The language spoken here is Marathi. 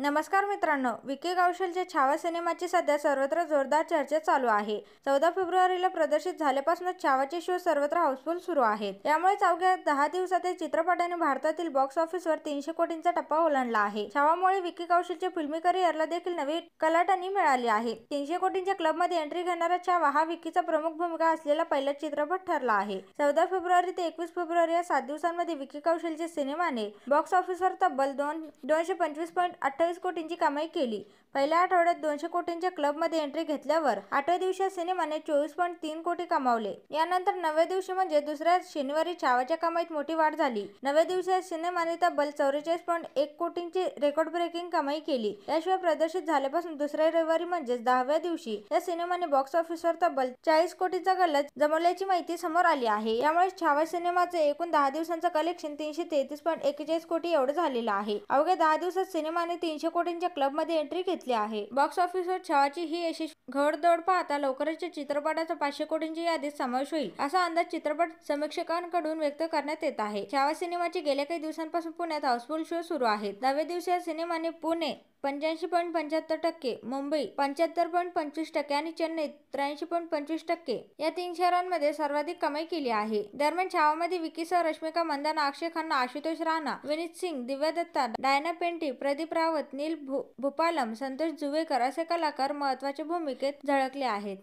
नमस्कार मित्रांनो, विकी कौशलच्या छावा सिनेमाची सध्या सर्वत्र जोरदार चर्चा चालू आहे. 14 फेब्रुवारीला प्रदर्शित झाल्यापासूनच छावाचे शो सर्वत्र हाऊसफुल सुरू आहेत. यामुळेच अवघ्या 10 दिवसातच चित्रपटाने भारतातील बॉक्स ऑफिसवर 300 कोटींचा टप्पा ओलांडला आहे. छावामुळे विकी कौशलच्या फिल्मी करिअरला देखील नवी कलाटणी मिळाली आहे. 300 कोटींच्या क्लबमध्ये एंट्री घेणारा छावा हा विकीचा प्रमुख भूमिका असलेला पहिला चित्रपट ठरला आहे. 14 फेब्रुवारी ते 21 फेब्रुवारी या 7 दिवसांमध्ये विकी कौशलच्या सिनेमाने बॉक्स ऑफिसवर तब्बल 225.28 कोटींची कमाई केली. पहिल्या आठवड्यात 200 कोटींच्या क्लबमध्ये एंट्री घेतल्यावर 8व्या दिवशी सिनेमाने 24.3 कोटी कमावले. यानंतर 9व्या दिवशी म्हणजे दुसऱ्या शनिवारी छावाच्या कमाईत मोठी वाढ झाली. 9व्या दिवशी सिनेमाने तब्बल 44.1 कोटींची रेकॉर्ड ब्रेकिंग कमाई केली. याशिवाय प्रदर्शित झाल्यापासून दुसऱ्या रविवारी म्हणजेच 10व्या दिवशी या सिनेमाने बॉक्स ऑफिसवर तब्बल 40 कोटींचा गल्ला जमवल्याची माहिती समोर आली आहे. यामुळे छावा सिनेमाचे एकूण 10 दिवसांचं कलेक्शन 333.41 कोटी एवढं झालेलं आहे. अवघ्या 10 दिवसात सिनेमाने 300 कोटींच्या क्लबमध्ये एंट्री घेतली आहे. बॉक्स ऑफिसवर छावाची ही यशस्वी घोडदौड पाहता लवकरच चित्रपटाचा 500 कोटींच्या यादीत समावेश होईल असा अंदाज चित्रपट समीक्षकांकडून व्यक्त करण्यात येत आहे. छावा सिनेमाचे गेल्या काही दिवसांपासून पुण्यात हाऊसफुल शो सुरू आहेत. 10व्या दिवशी या सिनेमाने पुणे 85.75%, मुंबई 75.25% आणि चेन्नई 83.25% या 3 शहरांमध्ये सर्वाधिक कमाई केली आहे. दरम्यान छावामध्ये विकीसह रश्मिका मंदाना, अक्षय खन्ना, आशुतोष राणा, विनीत सिंग, दिव्या दत्ता, डायना पेंटी, प्रदीप रावत, नील भूपालम, संतोष जुवेकर असे कलाकार महत्त्वाच्या भूमिकेत झळकले आहेत.